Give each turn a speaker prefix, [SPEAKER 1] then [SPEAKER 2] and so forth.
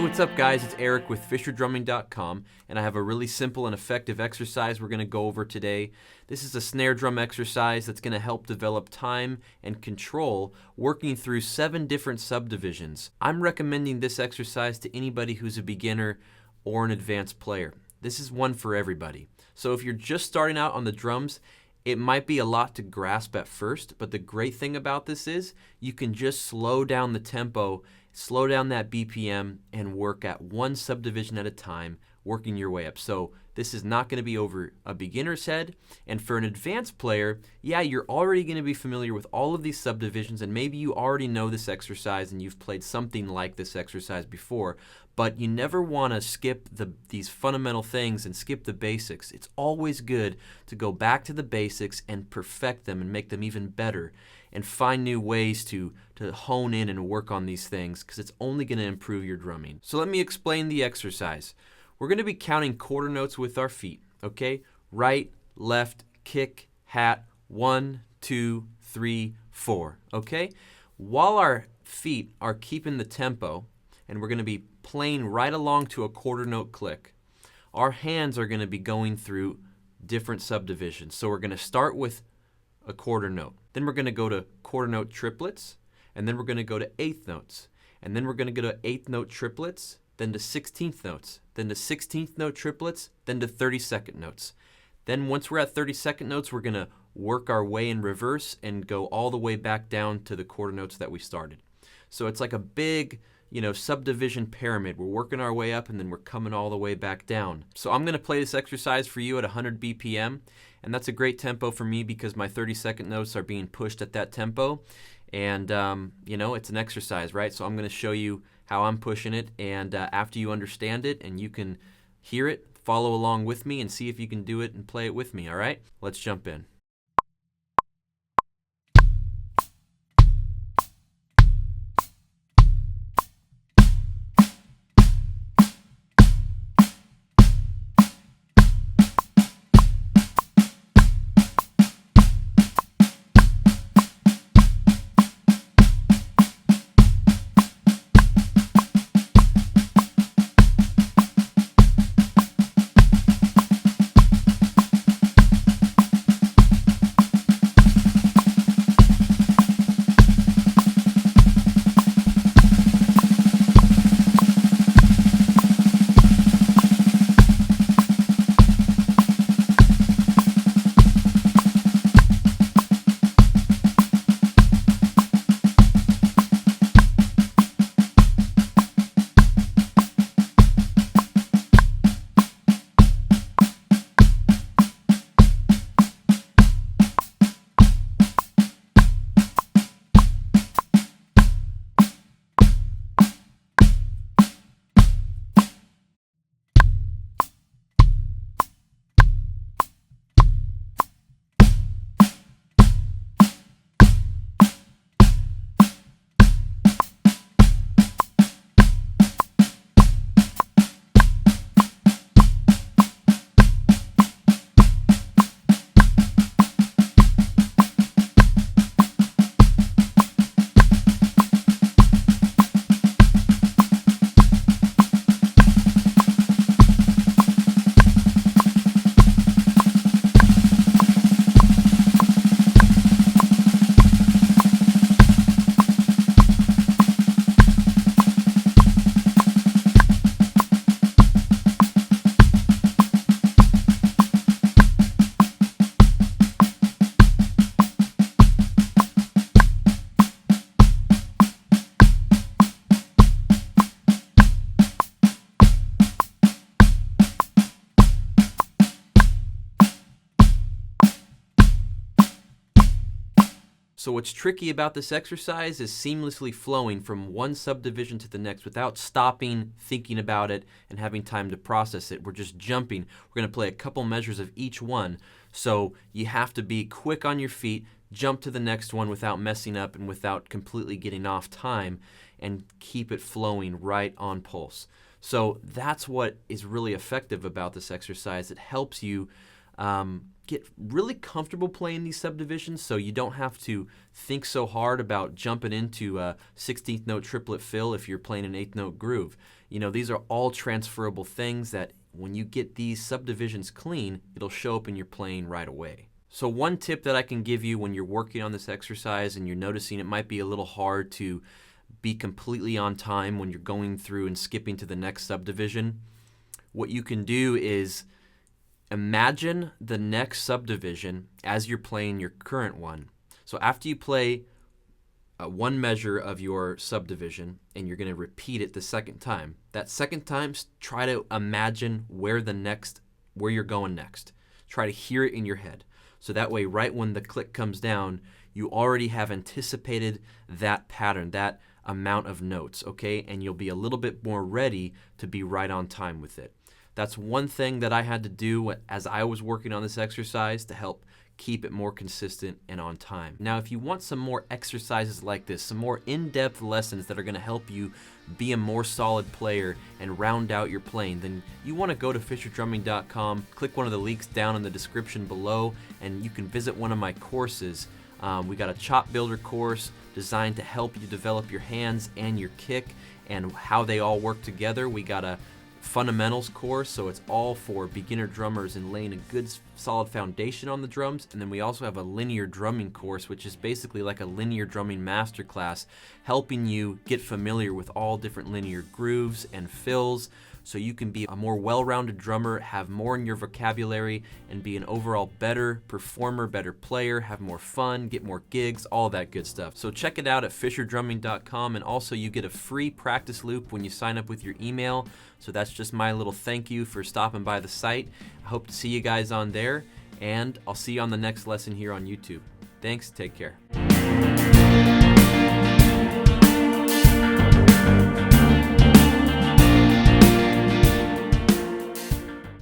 [SPEAKER 1] what's up guys? It's Eric with FisherDrumming.com, and I have a really simple and effective exercise we're going to go over today. This is a snare drum exercise that's going to help develop time and control working through 7 different subdivisions. I'm recommending this exercise to anybody who's a beginner or an advanced player. This is one for everybody. So if you're just starting out on the drums, it might be a lot to grasp at first, but the great thing about this is you can just slow down the tempo, slow down that BPM, and work at one subdivision at a time, working your way up. So this is not going to be over a beginner's head. And for an advanced player, yeah, you're already going to be familiar with all of these subdivisions, and maybe you already know this exercise and you've played something like this exercise before, but you never want to skip these fundamental things and skip the basics. It's always good to go back to the basics and perfect them and make them even better and find new ways to hone in and work on these things, because it's only going to improve your drumming. So let me explain the exercise. We're going to be counting quarter notes with our feet, okay? Right, left, kick, hat, 1, 2, 3, 4, okay? While our feet are keeping the tempo, and we're going to be playing right along to a quarter note click, our hands are going to be going through different subdivisions. So we're going to start with a quarter note. Then we're going to go to quarter note triplets, and then we're going to go to eighth notes. And then we're going to go to eighth note triplets, then to 16th notes, then to 16th note triplets, then to 32nd notes. Then once we're at 32nd notes, we're going to work our way in reverse and go all the way back down to the quarter notes that we started. So it's like a big, subdivision pyramid. We're working our way up and then we're coming all the way back down. So I'm going to play this exercise for you at 100 BPM, and that's a great tempo for me because my 32nd notes are being pushed at that tempo. And, it's an exercise, right? So I'm going to show you how I'm pushing it, and after you understand it and you can hear it, follow along with me and see if you can do it and play it with me, all right? Let's jump in. So what's tricky about this exercise is seamlessly flowing from one subdivision to the next without stopping, thinking about it, and having time to process it. We're just jumping. We're going to play a couple measures of each one. So you have to be quick on your feet, jump to the next one without messing up and without completely getting off time, and keep it flowing right on pulse. So that's what is really effective about this exercise. It helps you get really comfortable playing these subdivisions, so you don't have to think so hard about jumping into a 16th note triplet fill if you're playing an 8th note groove. You know, these are all transferable things that when you get these subdivisions clean, it'll show up in your playing right away. So one tip that I can give you when you're working on this exercise and you're noticing it might be a little hard to be completely on time when you're going through and skipping to the next subdivision, what you can do is imagine the next subdivision as you're playing your current one. So after you play one measure of your subdivision and you're going to repeat it the second time, that second time try to imagine where you're going next. Try to hear it in your head. So that way, right when the click comes down, you already have anticipated that pattern, that amount of notes, okay? And you'll be a little bit more ready to be right on time with it. That's one thing that I had to do as I was working on this exercise to help keep it more consistent and on time. Now, if you want some more exercises like this, some more in-depth lessons that are going to help you be a more solid player and round out your playing, then you want to go to fisherdrumming.com, click one of the links down in the description below, and you can visit one of my courses. We got a chop builder course designed to help you develop your hands and your kick and how they all work together. We got a fundamentals course, so it's all for beginner drummers and laying a good solid foundation on the drums. And then we also have a linear drumming course, which is basically like a linear drumming masterclass, helping you get familiar with all different linear grooves and fills so you can be a more well-rounded drummer, have more in your vocabulary, and be an overall better performer, better player, have more fun, get more gigs, all that good stuff. So check it out at fisherdrumming.com, and also you get a free practice loop when you sign up with your email. So that's just my little thank you for stopping by the site. I hope to see you guys on there, and I'll see you on the next lesson here on YouTube. Thanks, take care.